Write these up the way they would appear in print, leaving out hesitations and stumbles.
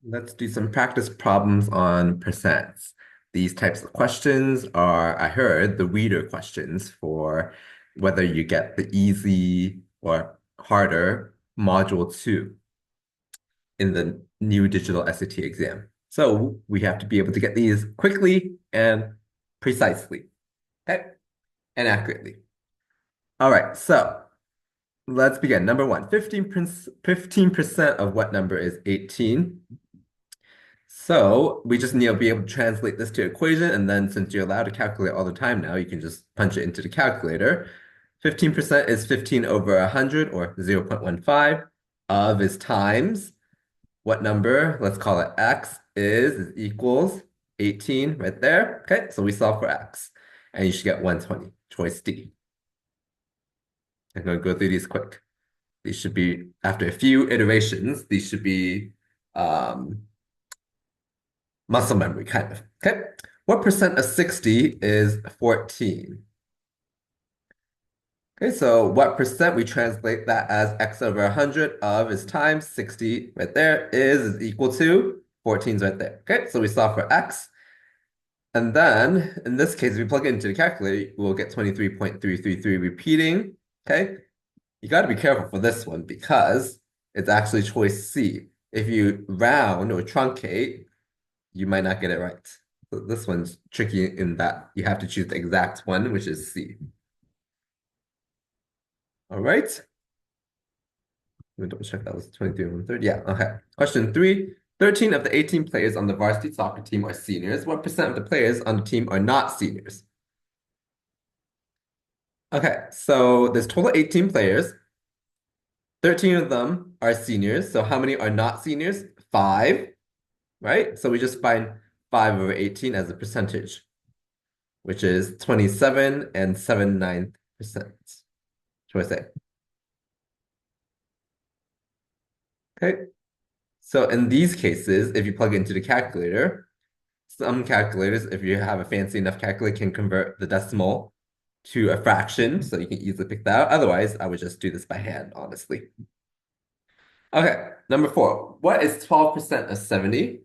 Let's do some practice problems on percents. These types of questions are, I heard, the reader questions for whether you get the easy or harder module 2 in the new digital SAT exam. So we have to be able to get these quickly and precisely, okay, and accurately. All right, so let's begin. Number one, 15% of what number is 18? So we just need to be able to translate this to equation, and then since you're allowed to calculate all the time now, you can just punch it into the calculator. 15% is 15 over 100, or 0.15. Of is times what number? Let's call it x is equals 18 right there. Okay, so we solve for x, and you should get 120, choice D. I'm going to go through these quick. These should be, after a few iterations, these should be um, muscle memory, kind of. Okay. What percent of 60 is 14? Okay, so what percent, we translate that as x over 100 of is times 60 right there is equal to 14 is right there. Okay, so we solve for x. And then in this case, if we plug it into the calculator, we'll get 23.333 repeating. Okay, you got to be careful for this one because it's actually choice C. If you round or truncate, you might not get it right. So this one's tricky in that you have to choose the exact one, which is C. All right. Let me double check that was 23 and 1/3. Yeah, okay. Question three. 13 of the 18 players on the varsity soccer team are seniors. What percent of the players on the team are not seniors? Okay, so there's total 18 players. 13 of them are seniors. So how many are not seniors? Five, right? So we just find 5 over 18 as a percentage, which is 27 and 7/9%. Choice A. Okay. So in these cases, if you plug it into the calculator, some calculators, if you have a fancy enough calculator, can convert the decimal to a fraction, so you can easily pick that out. Otherwise, I would just do this by hand, honestly. Okay, number four. What is 12% of 70?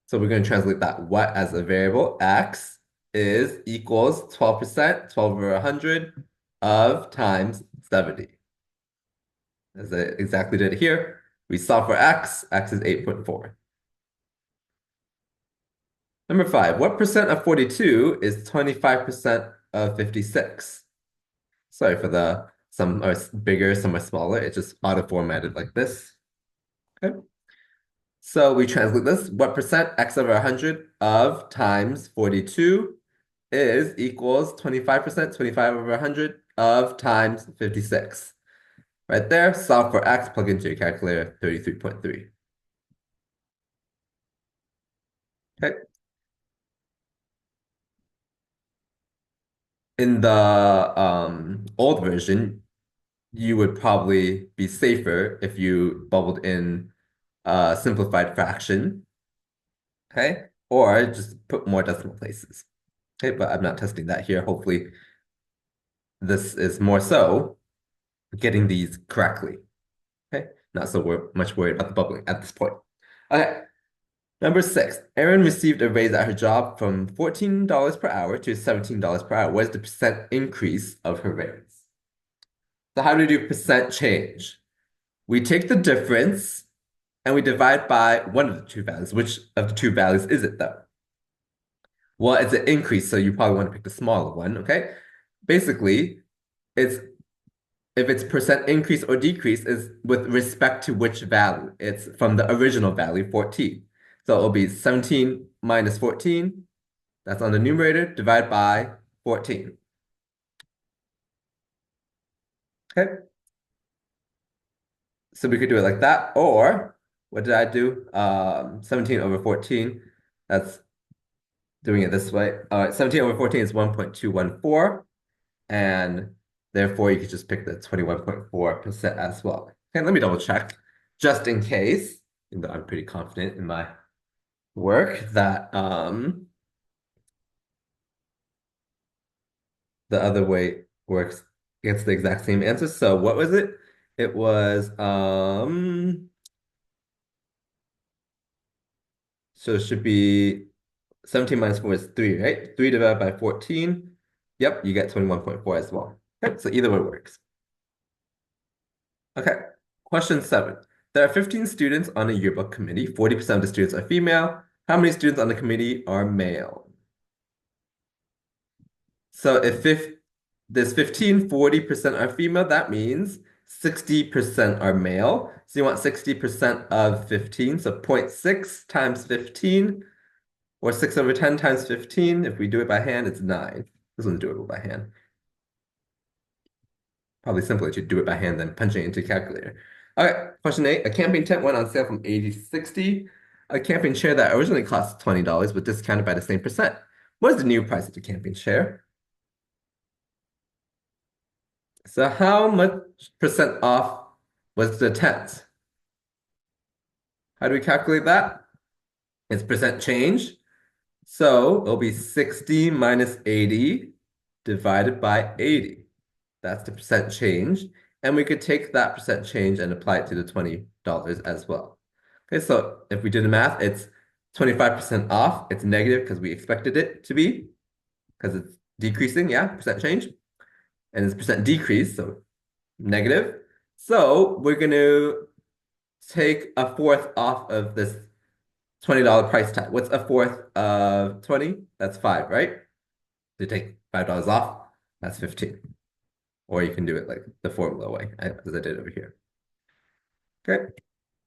So we're going to translate that what as a variable. X is equals 12%, 12 over 100 of times 70. As I exactly did it here. We solve for x. X is 8.4. Number five, what percent of 42 is 25% of 56? Sorry for the, some are bigger, some are smaller. It's just auto-formatted like this. Okay. So we translate this. What percent x over 100 of times 42 is equals 25%, 25 over 100 of times 56. Right there, solve for x, plug into your calculator, 33.3. Okay. In the old version, you would probably be safer if you bubbled in a simplified fraction, okay? Or just put more decimal places. Okay, but I'm not testing that here. Hopefully, this is more so getting these correctly. Okay, not so much worried about the bubbling at this point. Okay, number six. Erin received a raise at her job from $14 per hour to $17 per hour. What is the percent increase of her raise? So how do we do percent change? We take the difference and we divide by one of the two values. Which of the two values is it though? Well, it's an increase, so you probably want to pick the smaller one, okay? Basically, it's if it's percent increase or decrease is with respect to which value. It's from the original value, 14. So it'll be 17 minus 14. That's on the numerator, divide by 14. Okay, so we could do it like that, or what did I do? 17 over 14. That's doing it this way. 17 over 14 is 1.214, and therefore you could just pick the 21.4% as well. Okay, let me double check, just in case, even though I'm pretty confident in my work that the other way works, gets the exact same answer. So what was it? It was So it should be 17 minus 4 is 3, right? 3 divided by 14. Yep, you get 21.4 as well. Okay, so either way works. Okay, question 7. There are 15 students on a yearbook committee. 40% of the students are female. How many students on the committee are male? So if there's 15, 40% are female, that means 60% are male. So you want 60% of 15. So 0.6 times 15, or 6 over 10 times 15. If we do it by hand, it's 9. This one's doable by hand. Probably simpler to do it by hand than punching it into a calculator. All right, question 8. A camping tent went on sale from 80 to 60. A camping chair that originally cost $20 was discounted by the same percent. What is the new price of the camping chair? So how much percent off was the tent? How do we calculate that? It's percent change. So it'll be 60 minus 80 divided by 80. That's the percent change. And we could take that percent change and apply it to the $20 as well. Okay, so if we do the math, it's 25% off. It's negative because we expected it to be, because it's decreasing, yeah, percent change. And it's percent decrease, so negative. So we're going to take a fourth off of this $20 price tag. What's a fourth of 20? That's 5, right? So take $5 off, that's 15. Or you can do it like the formula way, as I did over here. Okay.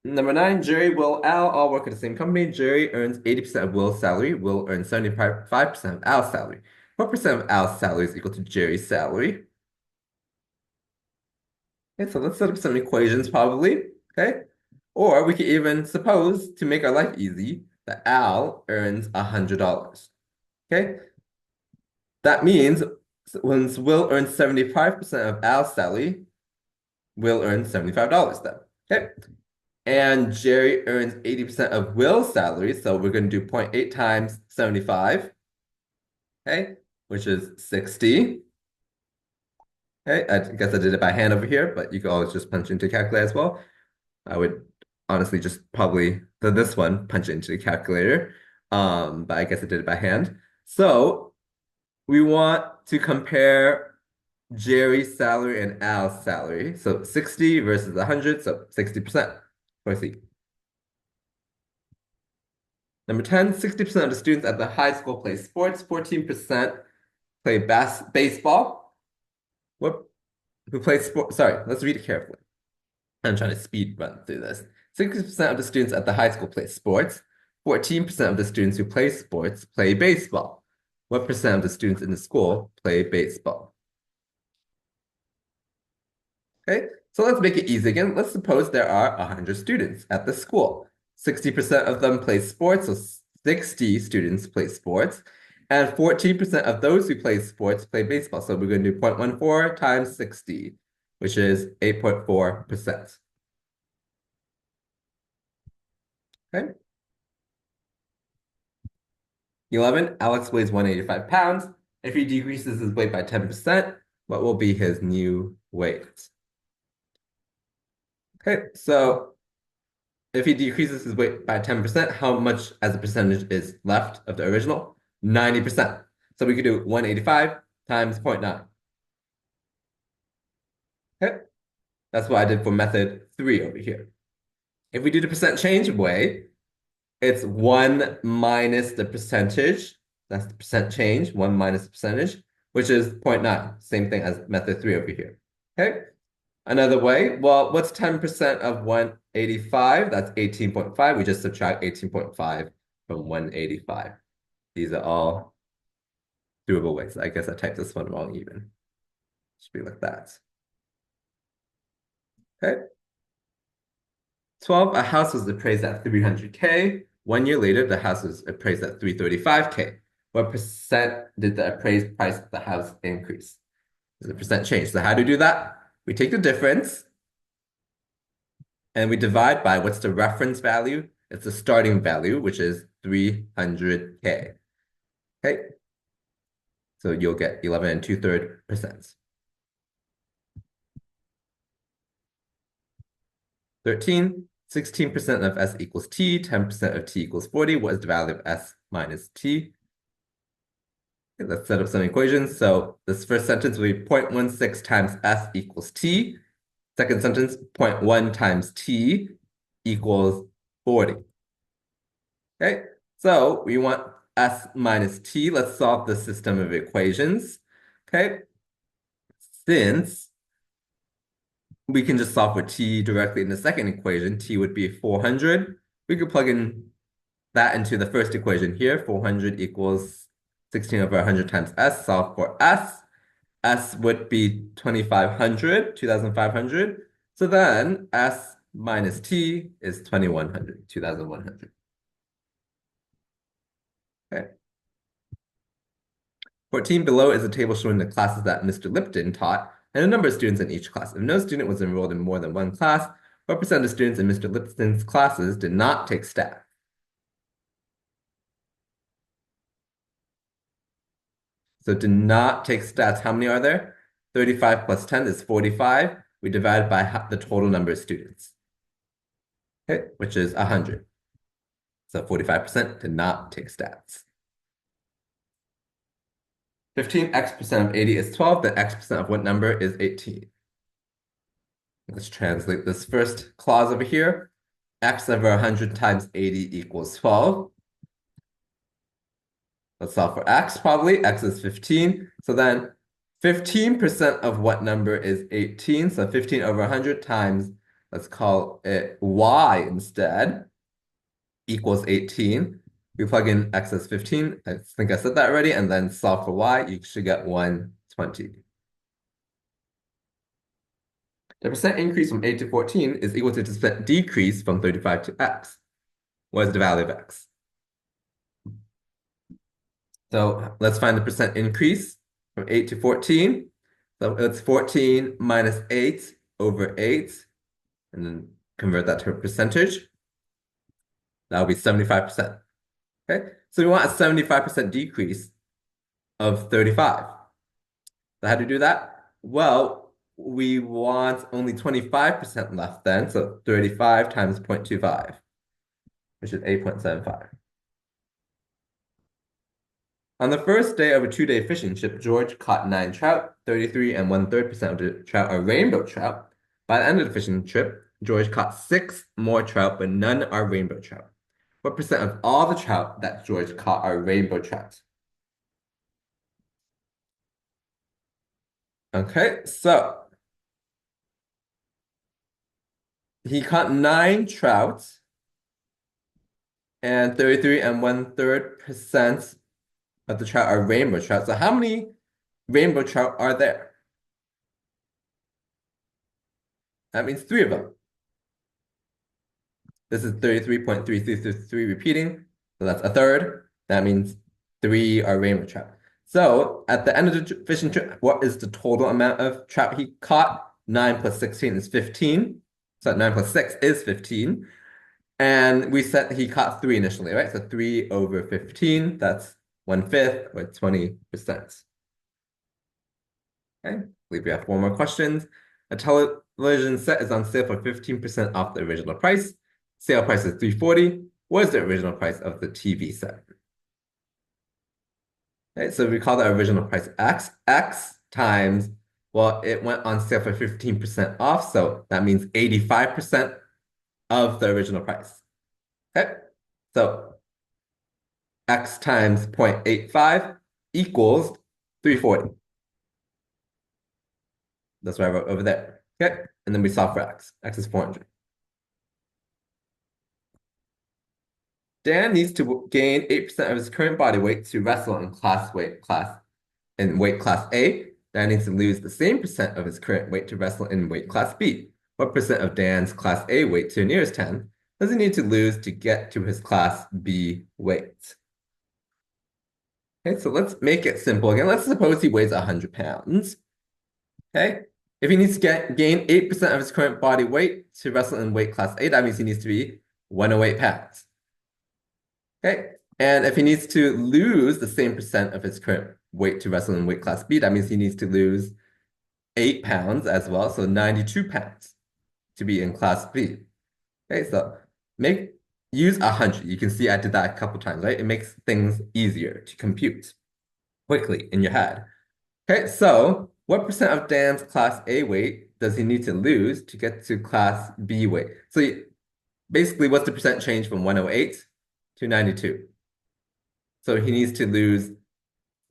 Number 9, Jerry, Will, Al all work at the same company. Jerry earns 80% of Will's salary. Will earns 75% of Al's salary. What percent of Al's salary is equal to Jerry's salary? Okay, so let's set up some equations probably. Okay. Or we could even suppose, to make our life easy, that Al earns $100. Okay. That means when Will earns 75% of Al's salary, Will earns $75 then. Okay. And Jerry earns 80% of Will's salary, so we're going to do 0.8 times 75, okay, which is 60. Okay, I guess I did it by hand over here, but you can always just punch into a calculator as well. I would honestly just probably, for this one, punch it into the calculator, but I guess I did it by hand. So we want to compare Jerry's salary and Al's salary. So 60 versus 100, so 60%. For C. Number 10, 60% of the students at the high school play sports, 14% play baseball. Who plays sport? Sorry, let's read it carefully. I'm trying to speed run through this. 60% of the students at the high school play sports. 14% of the students who play sports play baseball. What percent of the students in the school play baseball? Okay, so let's make it easy again. Let's suppose there are 100 students at the school. 60% of them play sports, so 60 students play sports. And 14% of those who play sports play baseball. So we're going to do 0.14 times 60, which is 8.4%. Okay. 11, Alex weighs 185 pounds. If he decreases his weight by 10%, what will be his new weight? Okay, so if he decreases his weight by 10%, how much as a percentage is left of the original? 90%. So we could do 185 times 0.9. Okay, that's what I did for method 3 over here. If we do the percent change way, it's 1 minus the percentage. That's the percent change, 1 minus the percentage, which is 0.9. Same thing as method 3 over here. Okay. Another way, well, what's 10% of 185? That's 18.5. We just subtract 18.5 from 185. These are all doable ways. I guess I typed this one wrong even. Should be like that. Okay. 12, a house was appraised at 300K. 1 year later, the house was appraised at 335K. What percent did the appraised price of the house increase? There's a percent change. So how do we do that? We take the difference and we divide by what's the reference value? It's the starting value, which is 300K. Okay. So you'll get 11 2/3%. 13, 16% of S equals T, 10% of T equals 40. What is the value of S minus T? Okay, let's set up some equations. So this first sentence will be 0.16 times S equals T. Second sentence, 0.1 times T equals 40. Okay, so we want S minus T. Let's solve the system of equations. Okay, since we can just solve for T directly in the second equation, T would be 400. We could plug in that into the first equation here. 400 equals 16 over 100 times S. Solve for S. S would be 2,500, 2,500. So then S minus T is 2,100, 2,100. Okay. 14 below is a table showing the classes that Mr. Lipton taught and the number of students in each class. If no student was enrolled in more than one class, what percent of students in Mr. Lipton's classes did not take stat? So did not take stats. How many are there? 35 plus 10 is 45. We divide by the total number of students, okay, which is 100. So 45% did not take stats. 15x% of 80 is 12. Then x% of what number is 18? Let's translate this first clause over here. X over 100 times 80 equals 12. Let's solve for x probably. X is 15. So then 15% of what number is 18? So 15 over 100 times, let's call it y instead, equals 18. We plug in x as 15. I think I said that already. And then solve for y. You should get 120. The percent increase from 8 to 14 is equal to the percent decrease from 35 to x. What is the value of x? So let's find the percent increase from 8 to 14. So it's 14 minus 8 over 8, and then convert that to a percentage. That will be 75%. Okay, so we want a 75% decrease of 35. So how do you do that? Well, we want only 25% left then, so 35 times 0.25, which is 8.75. On the first day of a 2-day fishing trip, George caught 9 trout. 33 and 1/3% of the trout are rainbow trout. By the end of the fishing trip, George caught 6 more trout, but none are rainbow trout. What percent of all the trout that George caught are rainbow trout? Okay, so he caught 9 trout, and 33 and 1/3% of the trout are rainbow trout. So how many rainbow trout are there? That means 3 of them. This is 33.333 repeating, so that's a third. That means 3 are rainbow trout. So at the end of the fishing trip, what is the total amount of trout he caught? 9 plus 16 is 15. So 9 plus 6 is 15. And we said he caught 3 initially, right? So 3 over 15, that's 1/5 or 20%. Okay, I believe we have 4 more questions. A television set is on sale for 15% off the original price. Sale price is $340. What is the original price of the TV set? Okay, so we call the original price X. X times, well, it went on sale for 15% off, so that means 85% of the original price. Okay, so X times 0.85 equals 340. That's what I wrote over there. Okay, and then we solve for X. X is 400. Dan needs to gain 8% of his current body weight to wrestle in weight class A. Dan needs to lose the same percent of his current weight to wrestle in weight class B. What percent of Dan's class A weight to nearest 10 does he need to lose to get to his class B weight? Okay, so let's make it simple again. Let's suppose he weighs 100 pounds. Okay, if he needs to gain 8% of his current body weight to wrestle in weight class A, that means he needs to be 108 pounds. Okay, and if he needs to lose the same percent of his current weight to wrestle in weight class B, that means he needs to lose 8 pounds as well, so 92 pounds to be in class B. Okay, so use 100. You can see I did that a couple times, right? It makes things easier to compute quickly in your head. Okay, so what percent of Dan's class A weight does he need to lose to get to class B weight? So basically, what's the percent change from 108 to 92? So he needs to lose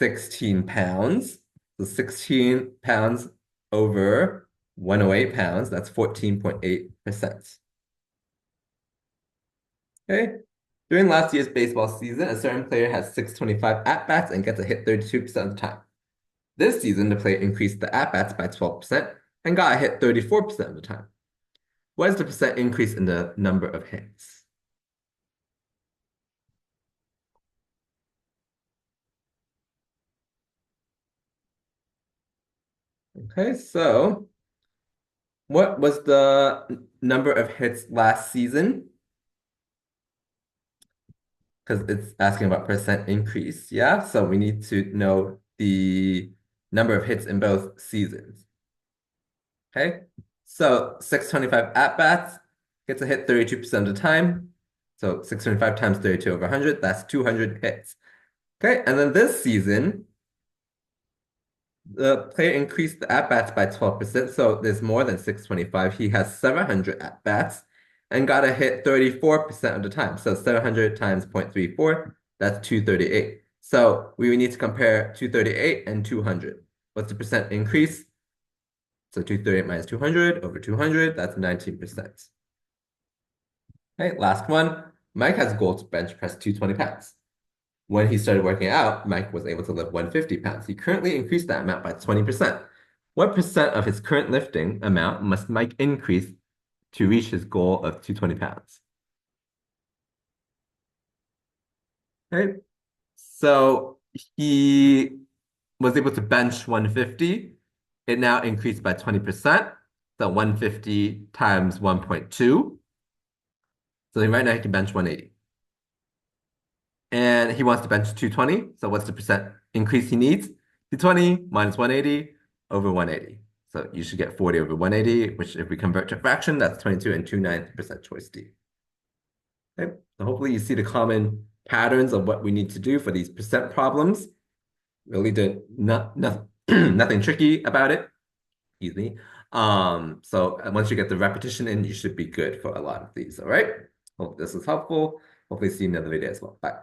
16 pounds. So 16 pounds over 108 pounds, that's 14.8%. Okay. During last year's baseball season, a certain player has 625 at-bats and gets a hit 32% of the time. This season, the player increased the at-bats by 12% and got a hit 34% of the time. What is the percent increase in the number of hits? Okay, so what was the number of hits last season? Because it's asking about percent increase, yeah? So we need to know the number of hits in both seasons. Okay, so 625 at-bats gets a hit 32% of the time. So 625 times 32 over 100, that's 200 hits. Okay, and then this season, the player increased the at-bats by 12%, so there's more than 625. He has 700 at-bats and got a hit 34% of the time. So 700 times 0.34, that's 238. So we need to compare 238 and 200. What's the percent increase? So 238 minus 200 over 200, that's 19%. Okay, last one. Mike has a goal to bench press 220 pounds. When he started working out, Mike was able to lift 150 pounds. He currently increased that amount by 20%. What percent of his current lifting amount must Mike increase to reach his goal of 220 pounds? Okay, so he was able to bench 150. It now increased by 20%. So 150 times 1.2. So right now he can bench 180. And he wants to bench 220. So what's the percent increase he needs? 220 minus 180 over 180. So you should get 40 over 180, which if we convert to fraction, that's 22 and 2/9% choice D. Okay. So hopefully you see the common patterns of what we need to do for these percent problems. Really nothing tricky about it. Excuse me. So once you get the repetition in, you should be good for a lot of these. All right. Hope this was helpful. Hopefully see you in another video as well. Bye.